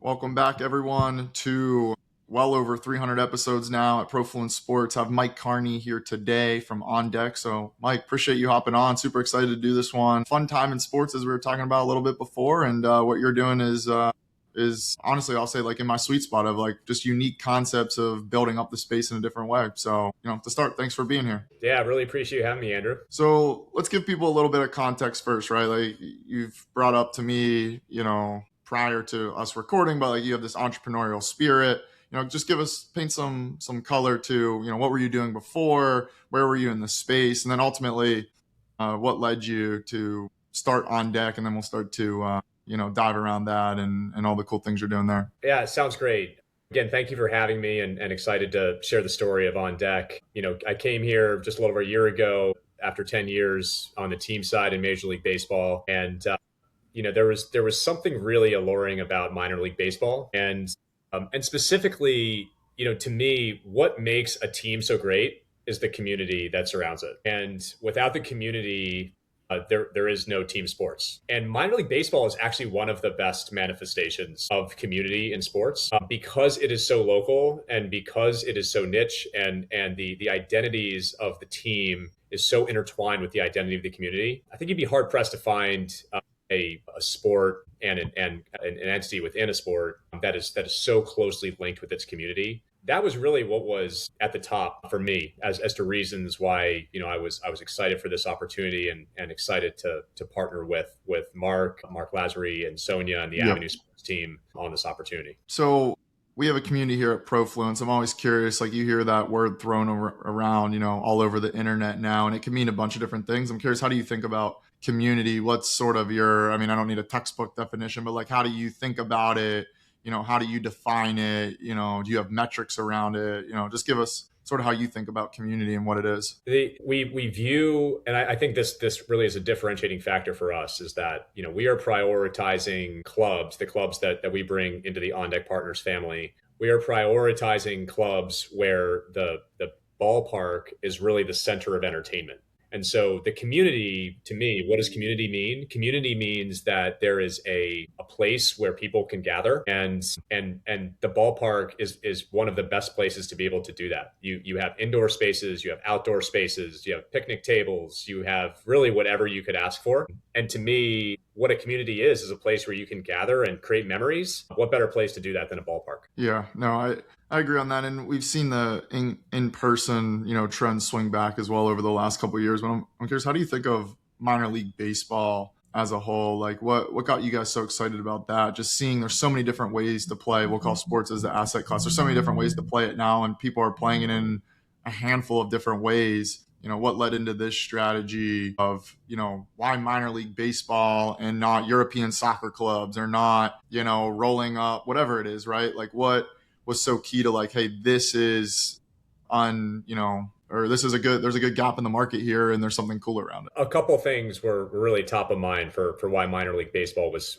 Welcome back, everyone, to well over 300 episodes now at Profluence Sports. I have Mike Carney here today from OnDeck. So, Mike, appreciate you hopping on. Super excited to do this one. Fun time in sports, as we were talking about a little bit before. And what you're doing is honestly, I'll say, like, in my sweet spot of like just unique concepts of building up the space in a different way. So, to start, thanks for being here. Yeah, I really appreciate you having me, Andrew. So let's give people a little bit of context first, right? Like, you've brought up to me, prior to us recording, but like you have this entrepreneurial spirit. Just paint some color to, what were you doing before? Where were you in the space? And then ultimately, what led you to start OnDeck? And then we'll start to, dive around that and all the cool things you're doing there. Yeah, it sounds great. Again, thank you for having me and excited to share the story of OnDeck. I came here just a little over a year ago after 10 years on the team side in Major League Baseball. And, there was something really alluring about minor league baseball. And specifically, to me, what makes a team so great is the community that surrounds it. And without the community, there is no team sports. And minor league baseball is actually one of the best manifestations of community in sports because it is so local and because it is so niche and the identities of the team is so intertwined with the identity of the community. I think you'd be hard pressed to find a sport and an entity within a sport that is so closely linked with its community. That was really what was at the top for me as to reasons why, I was excited for this opportunity and excited to partner with Mark Lazary and Sonia and the Avenue Sports team on this opportunity. So we have a community here at Profluence. I'm always curious, like you hear that word thrown around, all over the internet now, and it can mean a bunch of different things. I'm curious, how do you think about community? What's sort of I don't need a textbook definition, but like, how do you think about it? How do you define it? Do you have metrics around it? Just give us sort of how you think about community and what it is. We view, and I think this really is a differentiating factor for us, is that, we are prioritizing the clubs that we bring into the OnDeck Partners family. We are prioritizing clubs where the ballpark is really the center of entertainment. And so the community, to me, what does community mean? Community means that there is a place where people can gather, and the ballpark is one of the best places to be able to do that. You have indoor spaces, you have outdoor spaces, you have picnic tables, you have really whatever you could ask for. And to me, what a community is a place where you can gather and create memories. What better place to do that than a ballpark? Yeah, no, I agree on that. And we've seen the in-person, trends swing back as well over the last couple of years. But I'm curious, how do you think of minor league baseball as a whole? Like what got you guys so excited about that? Just seeing there's so many different ways to play. We'll call sports as the asset class. There's so many different ways to play it now, and people are playing it in a handful of different ways. What led into this strategy of, why minor league baseball and not European soccer clubs or not, rolling up, whatever it is, right? Like what was so key to like, hey, this is or this is there's a good gap in the market here and there's something cool around it. A couple of things were really top of mind for why minor league baseball was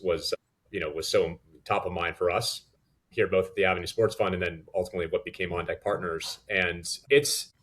so top of mind for us here, both at the Avenue Sports Fund and then ultimately what became OnDeck Partners. And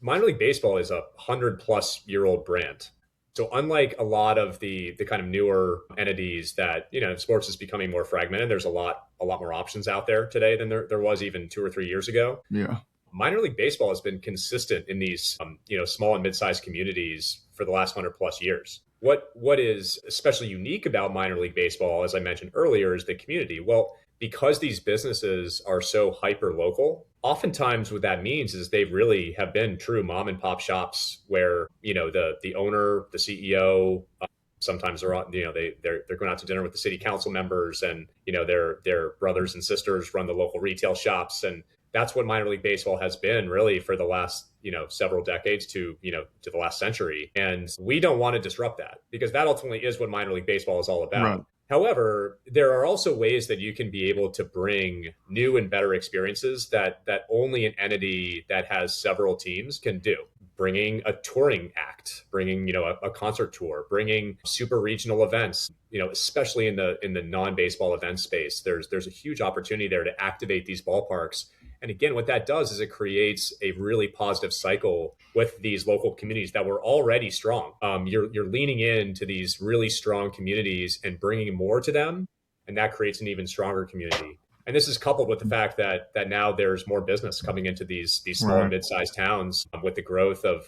minor league baseball is a 100-plus-year-old brand. So unlike a lot of the kind of newer entities that, sports is becoming more fragmented, there's a lot more options out there today than there was even 2 or 3 years ago. Yeah. Minor league baseball has been consistent in these, small and mid-sized communities for the last 100-plus years. What is especially unique about minor league baseball, as I mentioned earlier, is the community. Well, because these businesses are so hyper local, oftentimes what that means is they really have been true mom and pop shops where, the owner, the CEO, sometimes they're going out to dinner with the city council members, and, their brothers and sisters run the local retail shops. And that's what minor league baseball has been really for the last, several decades to the last century. And we don't want to disrupt that, because that ultimately is what minor league baseball is all about. Right. However, there are also ways that you can be able to bring new and better experiences that only an entity that has several teams can do. Bringing a touring act, bringing, a concert tour, bringing super regional events, especially in the non-baseball event space. There's a huge opportunity there to activate these ballparks. And again, what that does is it creates a really positive cycle with these local communities that were already strong. You're leaning into these really strong communities and bringing more to them, and that creates an even stronger community. And this is coupled with the fact that now there's more business coming into these small and Right. mid-sized towns with the growth of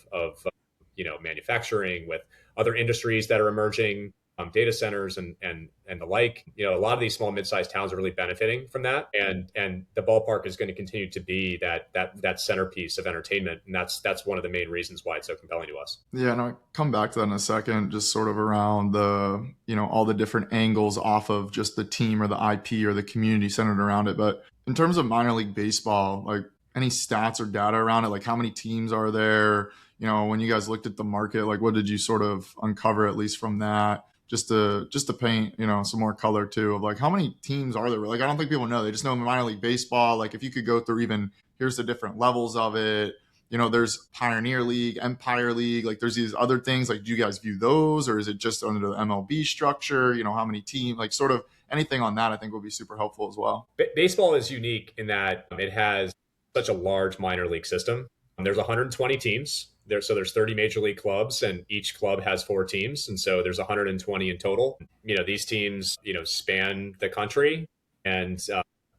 manufacturing, with other industries that are emerging, data centers and the like. A lot of these small mid-sized towns are really benefiting from that, and the ballpark is going to continue to be that centerpiece of entertainment, and that's one of the main reasons why it's so compelling to us. Yeah, and I'll come back to that in a second, just sort of around the, all the different angles off of just the team or the IP or the community centered around it. But in terms of minor league baseball, like any stats or data around it, like how many teams are there? When you guys looked at the market, like what did you sort of uncover at least from that? Just to paint, some more color too of like how many teams are there? Like I don't think people know. They just know minor league baseball. Like if you could go through even here's the different levels of it. There's Pioneer League, Empire League, like there's these other things. Like, do you guys view those, or is it just under the MLB structure? How many teams, like sort of anything on that, I think will be super helpful as well. Baseball is unique in that it has such a large minor league system. There's 120 teams there, so there's 30 major league clubs, and each club has 4 teams, and so there's 120 in total. These teams, span the country, and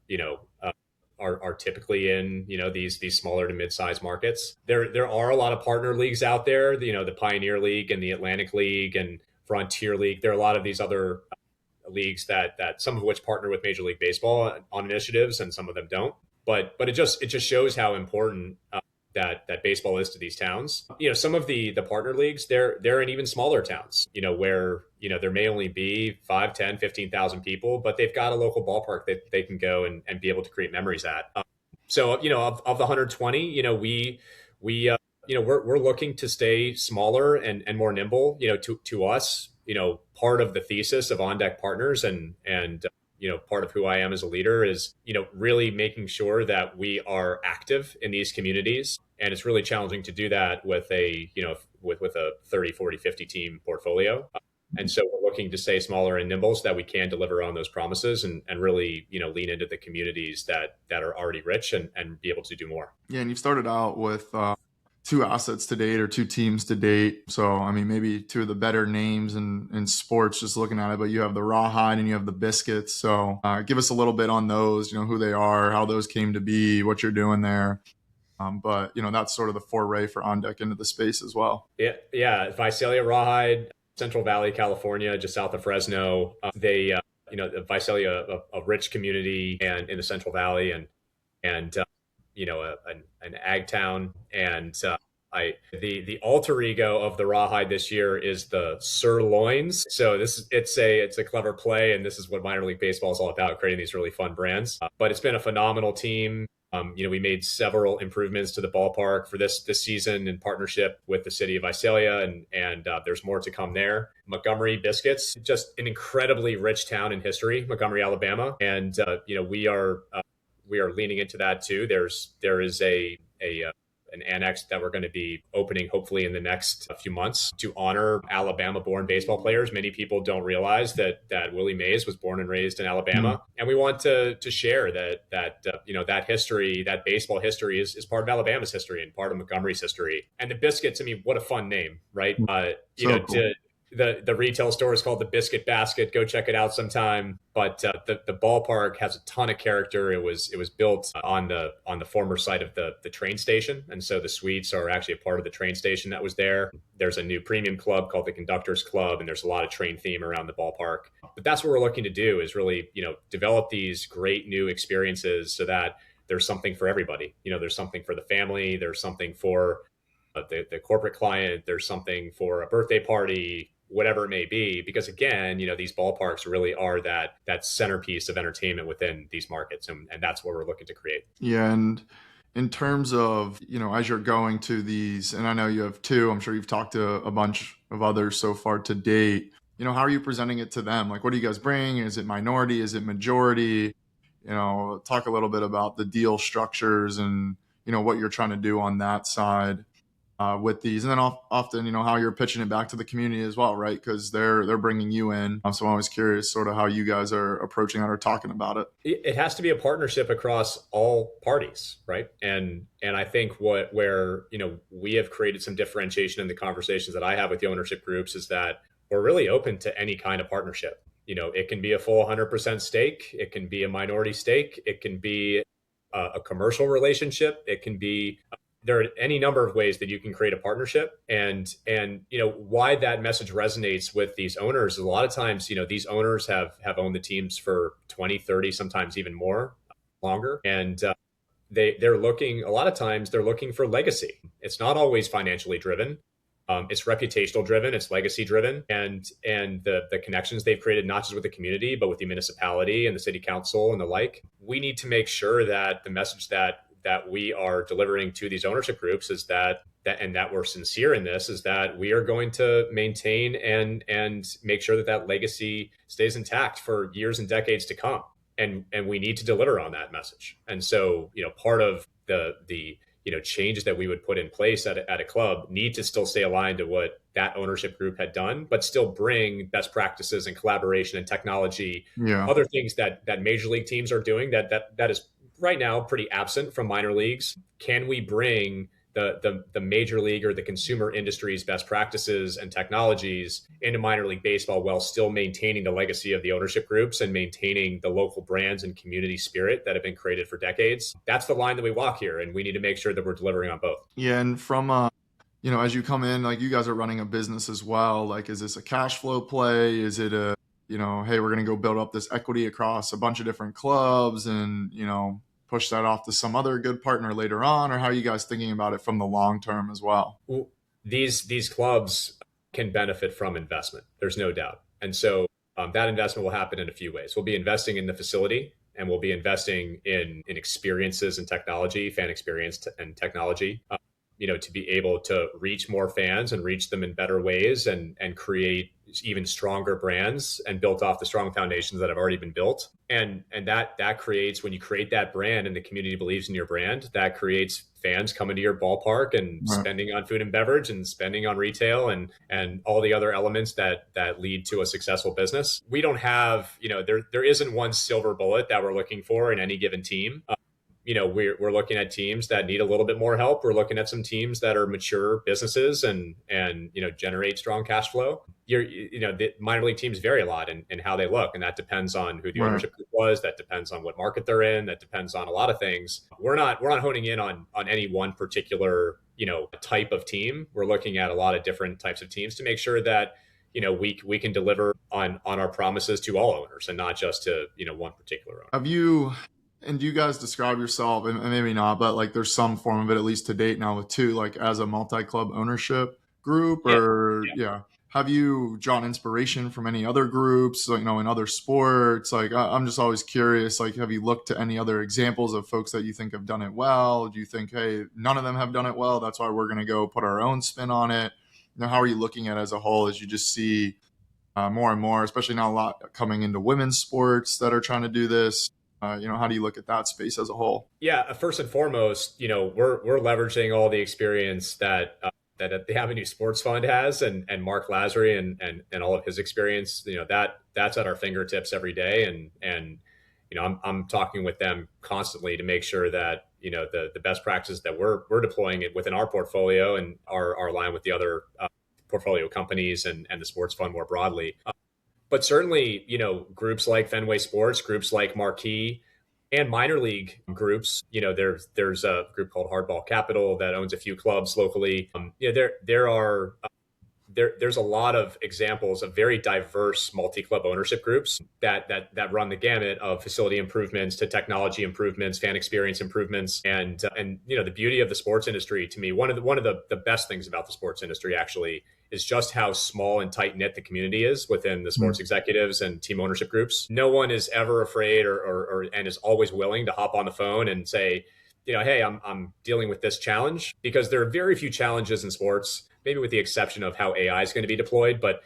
you know, uh, are typically in these smaller to mid-sized markets. There are a lot of partner leagues out there. The Pioneer League and the Atlantic League and Frontier League. There are a lot of these other leagues that some of which partner with Major League Baseball on initiatives, and some of them don't. But it just shows how important that baseball is to these towns. Some of the partner leagues, they're in even smaller towns, where there may only be 5, 10, 15,000 people, but they've got a local ballpark that they can go and be able to create memories at. So of the 120, we're looking to stay smaller and more nimble. To us, part of the thesis of OnDeck Partners and part of who I am as a leader is, really making sure that we are active in these communities. And it's really challenging to do that with a 30, 40, 50 team portfolio. And so we're looking to stay smaller and nimble so that we can deliver on those promises and really, lean into the communities that are already rich and be able to do more. Yeah, and you've started out with 2 assets to date or 2 teams to date. So, I mean, maybe 2 of the better names in sports, just looking at it, but you have the Rawhide and you have the Biscuits. So give us a little bit on those, who they are, how those came to be, what you're doing there. But, that's sort of the foray for OnDeck into the space as well. Yeah. Visalia, Rawhide, Central Valley, California, just south of Fresno. They, Visalia, a rich community and in the Central Valley and an ag town. And the alter ego of the Rawhide this year is the Sirloins. So it's a clever play, and this is what minor league baseball is all about, creating these really fun brands. But it's been a phenomenal team. We made several improvements to the ballpark for this season in partnership with the city of Visalia, and there's more to come there. Montgomery, Biscuits, just an incredibly rich town in history, Montgomery, Alabama, and we are leaning into that too. There is an annex that we're going to be opening hopefully in the next few months to honor Alabama-born baseball players. Many people don't realize that Willie Mays was born and raised in Alabama, and we want to share that history, that baseball history is part of Alabama's history and part of Montgomery's history. And the Biscuits, I mean, what a fun name, right? Cool. The retail store is called the Biscuit Basket. Go check it out sometime. But the ballpark has a ton of character. It was built on the former site of the train station, and so the suites are actually a part of the train station that was there. There's a new premium club called the Conductors Club, and there's a lot of train theme around the ballpark. But that's what we're looking to do is really develop these great new experiences so that there's something for everybody. There's something for the family. There's something for the corporate client. There's something for a birthday party, whatever it may be, because again, these ballparks really are that centerpiece of entertainment within these markets, and that's what we're looking to create. Yeah, and in terms of as you're going to these, and I know you have 2, I'm sure you've talked to a bunch of others so far to date. How are you presenting it to them? Like, what do you guys bring? Is it minority? Is it majority? Talk a little bit about the deal structures and what you're trying to do on that side. With these, and then often, how you're pitching it back to the community as well, right? Because they're bringing you in. So I'm always curious, sort of how you guys are approaching that or talking about it. It has to be a partnership across all parties, right? And I think where we have created some differentiation in the conversations that I have with the ownership groups is that we're really open to any kind of partnership. It can be a full 100% stake. It can be a minority stake. It can be a commercial relationship. It can be there are any number of ways that you can create a partnership, and why that message resonates with these owners. A lot of times, these owners have owned the teams for 20, 30, sometimes even more longer, and they're looking, a lot of times they're looking for legacy. It's not always financially driven. It's reputational driven, it's legacy driven, and the connections they've created, not just with the community, but with the municipality and the city council and the like. We need to make sure that the message that we are delivering to these ownership groups is that we're sincere in this, is that we are going to maintain and make sure that legacy stays intact for years and decades to come. And we need to deliver on that message. And so, part of the changes that we would put in place at a club need to still stay aligned to what that ownership group had done, but still bring best practices and collaboration and technology, other things that major league teams are doing that is right now pretty absent from minor leagues. Can we bring the major league or the consumer industry's best practices and technologies into minor league baseball while still maintaining the legacy of the ownership groups and maintaining the local brands and community spirit that have been created for decades? That's the line that we walk here, and we need to make sure that we're delivering on both. Yeah, and from as you come in, like, you guys are running a business as well. Like, is this a cash flow play? Is it a, hey, we're going to go build up this equity across a bunch of different clubs and, push that off to some other good partner later on? Or how are you guys thinking about it from the long term as well? These clubs can benefit from investment. There's no doubt. And so that investment will happen in a few ways. We'll be investing in the facility, and we'll be investing in experiences and technology, fan experience and technology, to be able to reach more fans and reach them in better ways and create even stronger brands and built off the strong foundations that have already been built. And that creates, when you create that brand and the community believes in your brand, that creates fans coming to your ballpark and spending on food and beverage and spending on retail and all the other elements that lead to a successful business. We don't have, there isn't one silver bullet that we're looking for in any given team. We're looking at teams that need a little bit more help. We're looking at some teams that are mature businesses and generate strong cash flow. The minor league teams vary a lot in how they look, and that depends on who the ownership group was. That depends on what market they're in. That depends on a lot of things. We're not honing in on any one particular type of team. We're looking at a lot of different types of teams to make sure that we can deliver on our promises to all owners and not just to one particular owner. And do you guys describe yourself, and maybe not, but like there's some form of it, at least to date now with two, like as a multi-club ownership group, or have you drawn inspiration from any other groups, in other sports? Like, I'm just always curious, like, have you looked to any other examples of folks that you think have done it well? Do you think, hey, none of them have done it well, that's why we're going to go put our own spin on it? How are you looking at it as a whole, as you just see more and more, especially now a lot coming into women's sports that are trying to do this? How do you look at that space as a whole? Yeah, first and foremost, we're leveraging all the experience that the Avenue Sports Fund has, and Mark Lazary and all of his experience. That's at our fingertips every day, and I'm talking with them constantly to make sure that the best practices that we're deploying it within our portfolio and are aligned with the other portfolio companies and the sports fund more broadly. But certainly, groups like Fenway Sports, groups like Marquee, and minor league groups. There's a group called Hardball Capital that owns a few clubs locally. There's a lot of examples of very diverse multi-club ownership groups that run the gamut of facility improvements to technology improvements, fan experience improvements, and the beauty of the sports industry. To me, one of the best things about the sports industry actually is just how small and tight knit the community is within the sports executives and team ownership groups. No one is ever afraid or and is always willing to hop on the phone and say, hey, I'm dealing with this challenge, because there are very few challenges in sports, maybe with the exception of how AI is going to be deployed. But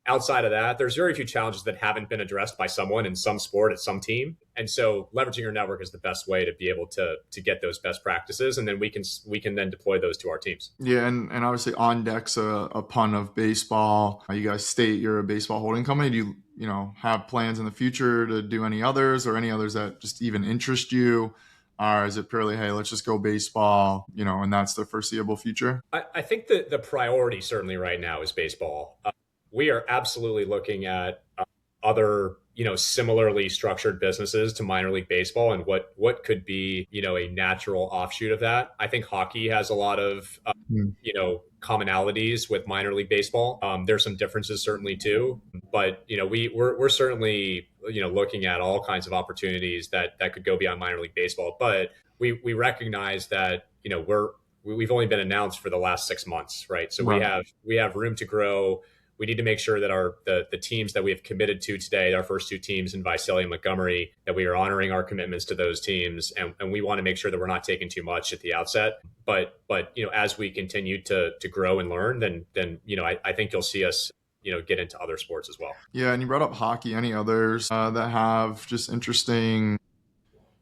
outside of that, there's very few challenges that haven't been addressed by someone in some sport at some team. And so leveraging your network is the best way to be able to get those best practices. And then we can then deploy those to our teams. Yeah. And obviously OnDeck's a pun of baseball. You guys state you're a baseball holding company. Do you have plans in the future to do any others, or any others that just even interest you? Or is it purely, hey, let's just go baseball, and that's the foreseeable future? I think that the priority certainly right now is baseball. We are absolutely looking at other, similarly structured businesses to minor league baseball and what could be, a natural offshoot of that. I think hockey has a lot of, Hmm. commonalities with minor league baseball. There's some differences certainly too, but we're certainly looking at all kinds of opportunities that could go beyond minor league baseball. But we recognize that we've only been announced for the last 6 months, right? So Right. we have room to grow. We need to make sure that the teams that we have committed to today, our first two teams in Visalia and Montgomery, that we are honoring our commitments to those teams, and we want to make sure that we're not taking too much at the outset. But as we continue to grow and learn, then I think you'll see us get into other sports as well. Yeah, and you brought up hockey. Any others that have just interesting?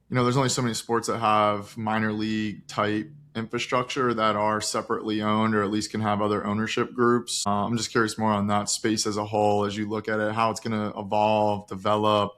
There's only so many sports that have minor league type infrastructure that are separately owned or at least can have other ownership groups. I'm just curious more on that space as a whole as you look at it, how it's going to evolve, develop,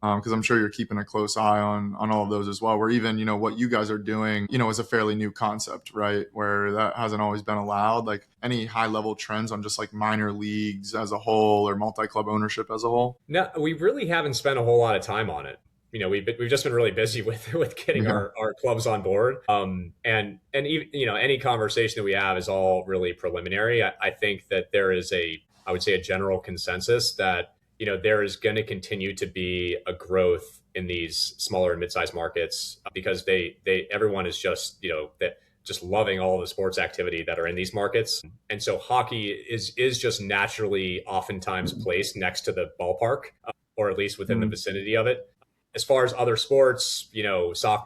because I'm sure you're keeping a close eye on all of those as well. Where even what you guys are doing, is a fairly new concept, right? Where that hasn't always been allowed. Like any high level trends on just like minor leagues as a whole or multi club ownership as a whole. No, we really haven't spent a whole lot of time on it. We've just been really busy with getting Yeah. our clubs on board. And even, any conversation that we have is all really preliminary. I think that there is I would say a general consensus that there is going to continue to be a growth in these smaller and mid-sized markets because everyone is just loving all the sports activity that are in these markets. And so hockey is just naturally oftentimes placed next to the ballpark, or at least within the Mm. vicinity of it. As far as other sports,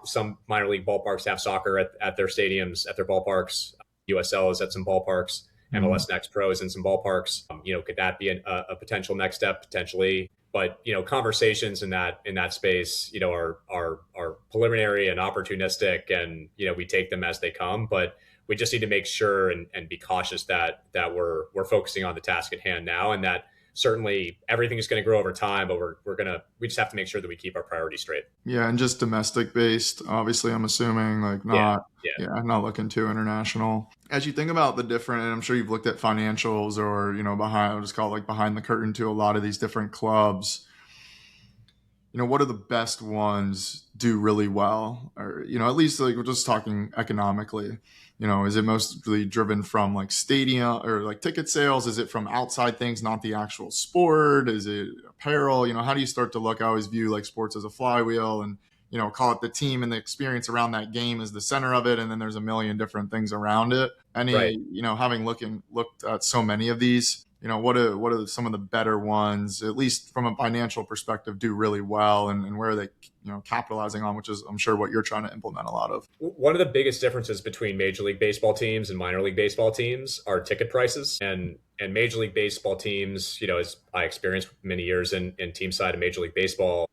some minor league ballparks have soccer at their stadiums, at their ballparks. USL is at some ballparks. Mm. MLS Next Pro is in some ballparks. Could that be a potential next step potentially? But conversations in that space, are preliminary and opportunistic, and we take them as they come. But we just need to make sure and be cautious that we're focusing on the task at hand now, and that certainly everything is going to grow over time, but we just have to make sure that we keep our priorities straight. Yeah, and just domestic based, obviously, I'm assuming, like Yeah, not, yeah. yeah, not looking too international. As you think about the different, and I'm sure you've looked at financials or, behind, I'll just call it like behind the curtain to a lot of these different clubs, what are the best ones do really well? Or, at least like we're just talking economically, is it mostly driven from like stadium or like ticket sales? Is it from outside things, not the actual sport? Is it apparel? How do you start to look? I always view like sports as a flywheel and, call it the team and the experience around that game is the center of it. And then there's a million different things around it. Right. Having looked at so many of these, what are some of the better ones, at least from a financial perspective, do really well, and where are they, capitalizing on, which is, I'm sure, what you're trying to implement a lot of. One of the biggest differences between Major League Baseball teams and minor league baseball teams are ticket prices. And Major League Baseball teams, as I experienced many years in team side of Major League Baseball,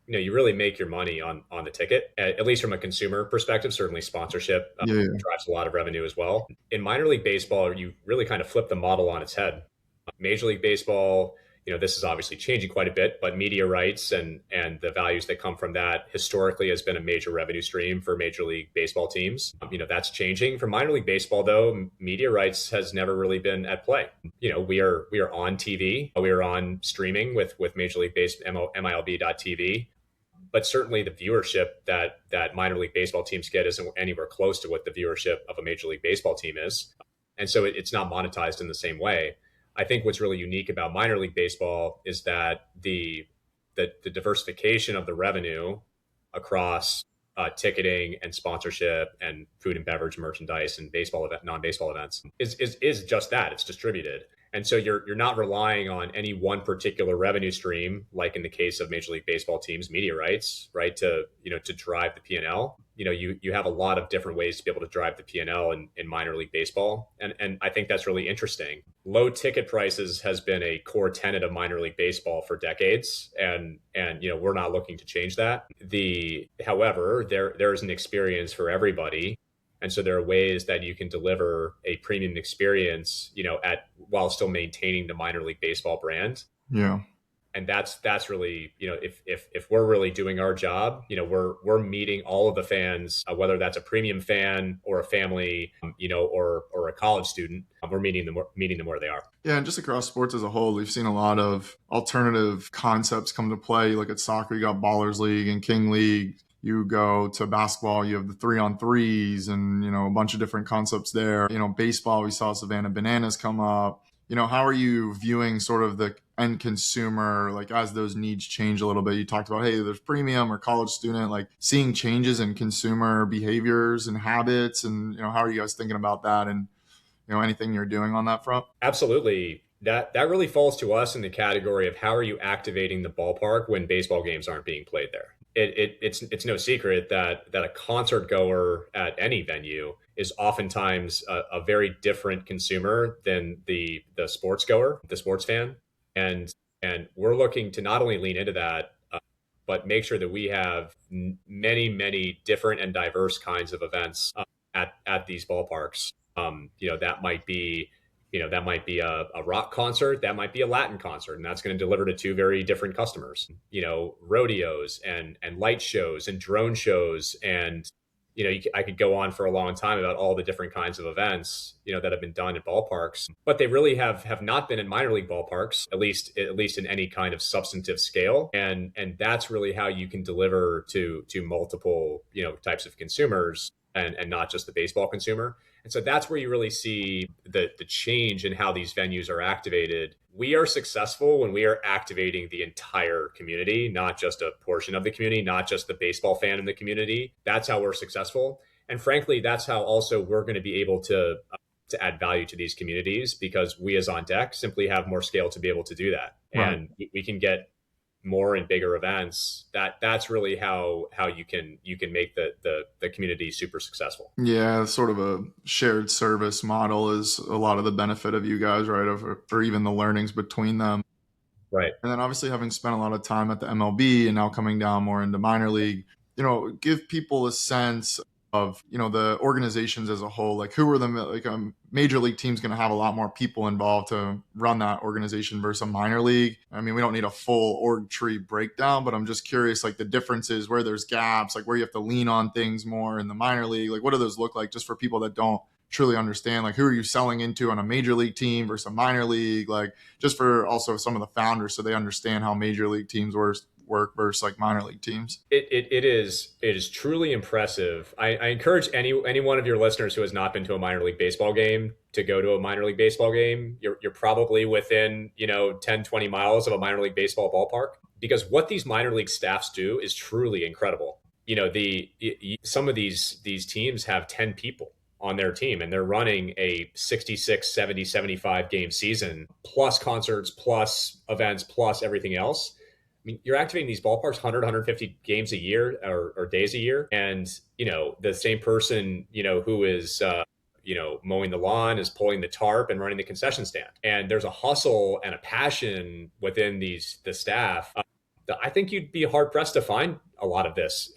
you really make your money on the ticket, at least from a consumer perspective. Certainly sponsorship Yeah. drives a lot of revenue as well. In minor league baseball, you really kind of flip the model on its head. Major League Baseball, this is obviously changing quite a bit, but media rights and the values that come from that historically has been a major revenue stream for Major League Baseball teams. That's changing. For minor league baseball, though, media rights has never really been at play. We are on TV, we are on streaming with Major League Baseball, MILB.TV. But certainly the viewership that minor league baseball teams get isn't anywhere close to what the viewership of a Major League Baseball team is. And so it's not monetized in the same way. I think what's really unique about minor league baseball is that the diversification of the revenue across ticketing and sponsorship and food and beverage merchandise and non-baseball events is just that. It's distributed. And so you're not relying on any one particular revenue stream, like in the case of Major League Baseball teams, media rights, right, to drive the P&L. You have a lot of different ways to be able to drive the P&L in minor league baseball. And I think that's really interesting. Low ticket prices has been a core tenet of minor league baseball for decades. And we're not looking to change that. However, there is an experience for everybody. And so there are ways that you can deliver a premium experience, while still maintaining the minor league baseball brand. Yeah. And that's really, if we're really doing our job, we're meeting all of the fans, whether that's a premium fan or a family, or a college student. We're meeting them where they are. Yeah, and just across sports as a whole, we've seen a lot of alternative concepts come to play. You look at soccer, you got Ballers League and King League. You go to basketball, you have the 3-on-3s and, a bunch of different concepts there. Baseball, we saw Savannah Bananas come up. How are you viewing sort of the end consumer, like as those needs change a little bit? You talked about, hey, there's premium or college student, like seeing changes in consumer behaviors and habits. And, how are you guys thinking about that? And, anything you're doing on that front? Absolutely. That really falls to us in the category of how are you activating the ballpark when baseball games aren't being played there. It's no secret that a concert goer at any venue is oftentimes a very different consumer than the sports goer, the sports fan, and we're looking to not only lean into that, but make sure that we have many different and diverse kinds of events at these ballparks. That might be a rock concert, that might be a Latin concert, and that's going to deliver to two very different customers. Rodeos and light shows and drone shows, and I could go on for a long time about all the different kinds of events that have been done at ballparks, but they really have not been in minor league ballparks, at least in any kind of substantive scale. And that's really how you can deliver to multiple types of consumers, and not just the baseball consumer. And so that's where you really see the change in how these venues are activated. We are successful when we are activating the entire community, not just a portion of the community, not just the baseball fan in the community. That's how we're successful. And frankly, that's how also we're going to be able to add value to these communities, because we as OnDeck simply have more scale to be able to do that. Right. And we can get more and bigger events. That's really how you can make the community super successful. Yeah, sort of a shared service model is a lot of the benefit of you guys, right? Or even the learnings between them. Right. And then obviously having spent a lot of time at the MLB and now coming down more into minor league, give people a sense of, the organizations as a whole. Like, who are the, like, a major league team's going to have a lot more people involved to run that organization versus a minor league. I mean, we don't need a full org tree breakdown, but I'm just curious, like, the differences, where there's gaps, like where you have to lean on things more in the minor league. Like, what do those look like, just for people that don't truly understand, like, who are you selling into on a major league team versus a minor league? Like, just for also some of the founders, so they understand how major league teams work versus like minor league teams. It is truly impressive. I encourage any one of your listeners who has not been to a minor league baseball game to go to a minor league baseball game. You're probably within 10, 20 miles of a minor league baseball ballpark, because what these minor league staffs do is truly incredible. Some of these teams have 10 people on their team, and they're running a 66, 70, 75 game season, plus concerts, plus events, plus everything else. I mean, you're activating these ballparks 100, 150 games a year or days a year. And, the same person, who is, mowing the lawn is pulling the tarp and running the concession stand. And there's a hustle and a passion within the staff. That I think you'd be hard pressed to find a lot of this,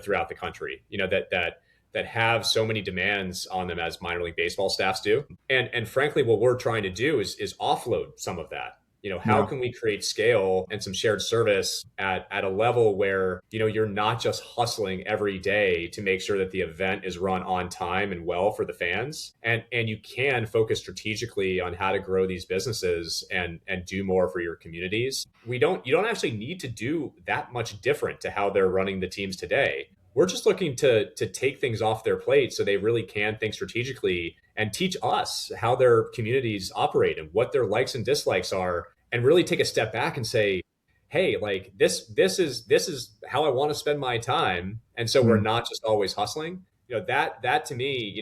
throughout the country, that have so many demands on them as minor league baseball staffs do. And frankly, what we're trying to do is offload some of that. How can we create scale and some shared service at a level where, you're not just hustling every day to make sure that the event is run on time and well for the fans. And you can focus strategically on how to grow these businesses and do more for your communities. You don't actually need to do that much different to how they're running the teams today. We're just looking to take things off their plate so they really can think strategically and teach us how their communities operate and what their likes and dislikes are, and really take a step back and say, hey, like this is how I want to spend my time. And so we're not just always hustling. That to me,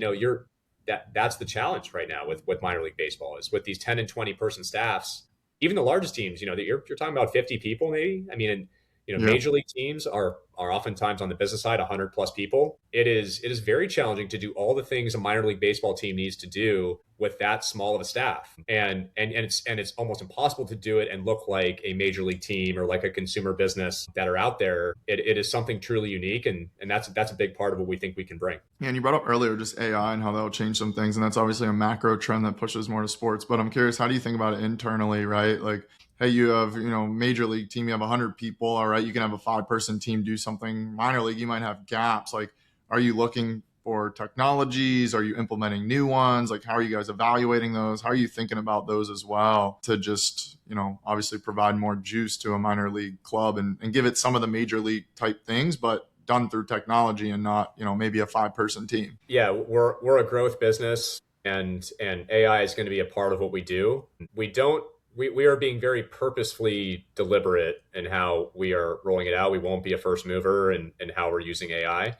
that's the challenge right now with minor league baseball, is with these 10 and 20 person staffs. Even the largest teams, that you're talking about 50 people maybe. I mean, and major league teams are oftentimes on the business side 100 plus people. It is very challenging to do all the things a minor league baseball team needs to do with that small of a staff, and it's almost impossible to do it and look like a major league team or like a consumer business that are out there. It is something truly unique, and that's a big part of what we think we can bring. Yeah, and you brought up earlier just AI and how that'll change some things, and that's obviously a macro trend that pushes more to sports. But I'm curious, how do you think about it internally, right? Like, hey, you have, major league team, you have 100 people. All right. You can have a 5-person team do something. Minor league, you might have gaps. Like, are you looking for technologies? Are you implementing new ones? Like, how are you guys evaluating those? How are you thinking about those as well to just, obviously provide more juice to a minor league club and give it some of the major league type things, but done through technology and not, maybe a 5-person team? Yeah, we're a growth business, and AI is going to be a part of what we do. We don't we are being very purposefully deliberate in how we are rolling it out. We won't be a first mover in how we're using AI.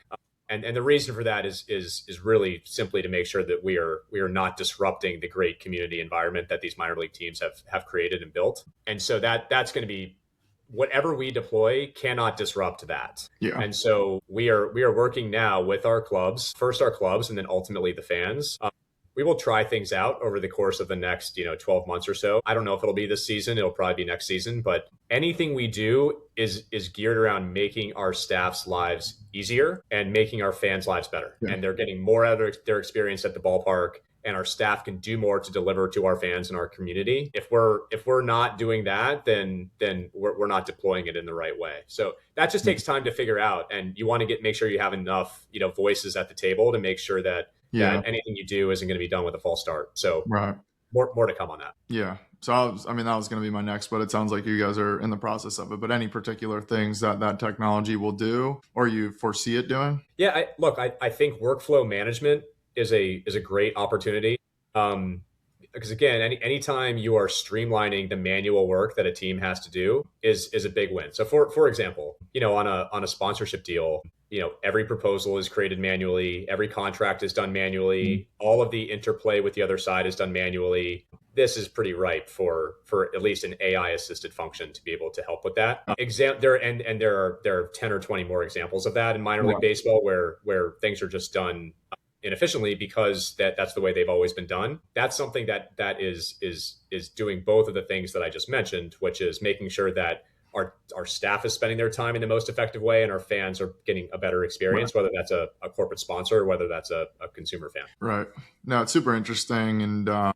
And the reason for that is really simply to make sure that we are not disrupting the great community environment that these minor league teams have created and built. And so that's going to be whatever we deploy cannot disrupt that. Yeah. And so we are working now with our clubs, first our clubs, and then ultimately the fans. We will try things out over the course of the next 12 months or so. I don't know if it'll be this season. It'll probably be next season. But anything we do is geared around making our staff's lives easier and making our fans' lives better. Yeah. And they're getting more out of their experience at the ballpark. And our staff can do more to deliver to our fans and our community. If we're not doing that, then we're not deploying it in the right way. So that just takes time to figure out. And you want to make sure you have enough voices at the table to make sure that anything you do isn't going to be done with a false start. So right. More to come on that. Yeah. So that was going to be my next, but it sounds like you guys are in the process of it. But any particular things that technology will do or you foresee it doing? Yeah. I think workflow management is a great opportunity. Because again, anytime you are streamlining the manual work that a team has to do is a big win. So for example, on a sponsorship deal, every proposal is created manually, every contract is done manually, all of the interplay with the other side is done manually. This is pretty ripe for at least an AI assisted function to be able to help with that. There are 10 or 20 more examples of that in minor league baseball where things are just done inefficiently because that's the way they've always been done. That's something that is doing both of the things that I just mentioned, which is making sure that our staff is spending their time in the most effective way and our fans are getting a better experience, whether that's a corporate sponsor or whether that's a consumer fan. Right. No, it's super interesting. And, a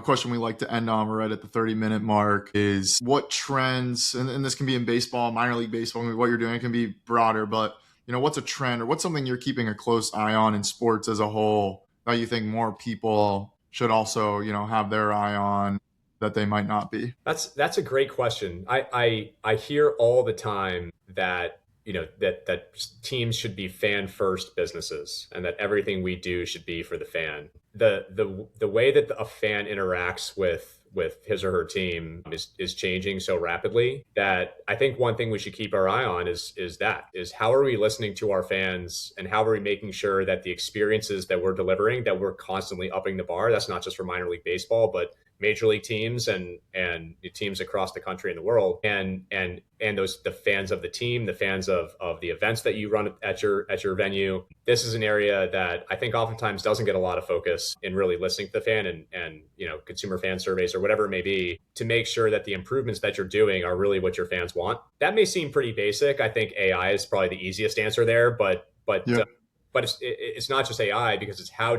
question we like to end on, we're right at the 30-minute mark, is what trends, and this can be in baseball, minor league baseball, what you're doing, it can be broader, but what's a trend or what's something you're keeping a close eye on in sports as a whole that you think more people should also, have their eye on that they might not be? That's a great question. I hear all the time that, that teams should be fan first businesses and that everything we do should be for the fan. The way that a fan interacts with his or her team is changing so rapidly that I think one thing we should keep our eye on is how are we listening to our fans and how are we making sure that the experiences that we're delivering, that we're constantly upping the bar. That's not just for minor league baseball, but major league teams and teams across the country and the world, and the fans of the team, the fans of the events that you run at your venue. This is an area that I think oftentimes doesn't get a lot of focus in really listening to the fan and consumer fan surveys or whatever it may be to make sure that the improvements that you're doing are really what your fans want. That may seem pretty basic. I think AI is probably the easiest answer there, but it's not just AI, because it's how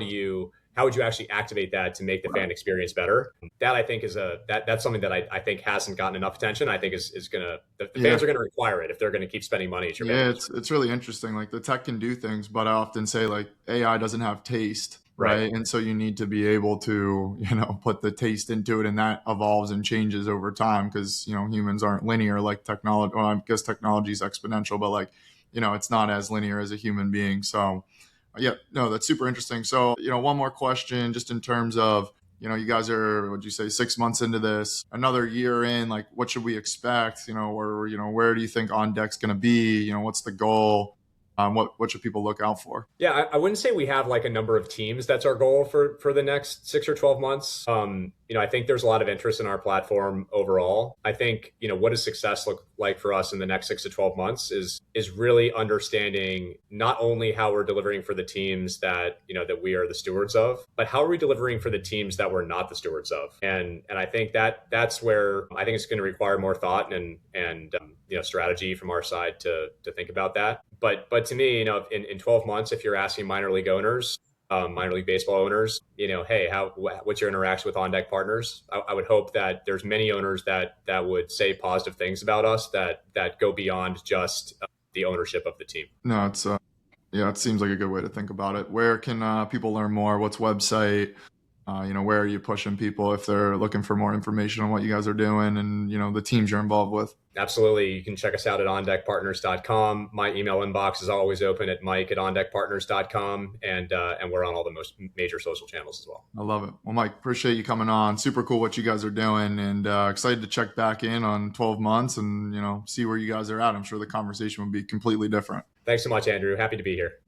would you actually activate that to make the fan experience better? That I think is that's something that I think hasn't gotten enough attention. I think is gonna the fans are gonna require it if they're gonna keep spending money at your venue. It's really interesting. Like the tech can do things, but I often say like AI doesn't have taste. Right. And so you need to be able to, put the taste into it, and that evolves and changes over time because, humans aren't linear like technology. Well, I guess technology is exponential, but it's not as linear as a human being. So yeah, no, that's super interesting. So, one more question just in terms of, you guys are, what'd you say, 6 months into this, another year in, like what should we expect? Where do you think OnDeck's going to be? What's the goal? What should people look out for? Yeah, I wouldn't say we have like a number of teams. That's our goal for the next 6 or 12 months. I think there's a lot of interest in our platform overall. I think, what does success look like for us in the next 6 to 12 months is really understanding not only how we're delivering for the teams that we are the stewards of, but how are we delivering for the teams that we're not the stewards of? And I think that's where I think it's going to require more thought and strategy from our side to think about that. But to me, in 12 months, if you're asking minor league owners, minor league baseball owners, hey, what's your interaction with OnDeck Partners? I would hope that there's many owners that would say positive things about us that go beyond just the ownership of the team. No, it's yeah, it seems like a good way to think about it. Where can people learn more? What's website? Where are you pushing people if they're looking for more information on what you guys are doing and, the teams you're involved with? Absolutely. You can check us out at ondeckpartners.com. My email inbox is always open at mike@ondeckpartners.com. And we're on all the most major social channels as well. I love it. Well, Mike, appreciate you coming on. Super cool what you guys are doing, and excited to check back in on 12 months and, see where you guys are at. I'm sure the conversation will be completely different. Thanks so much, Andrew. Happy to be here.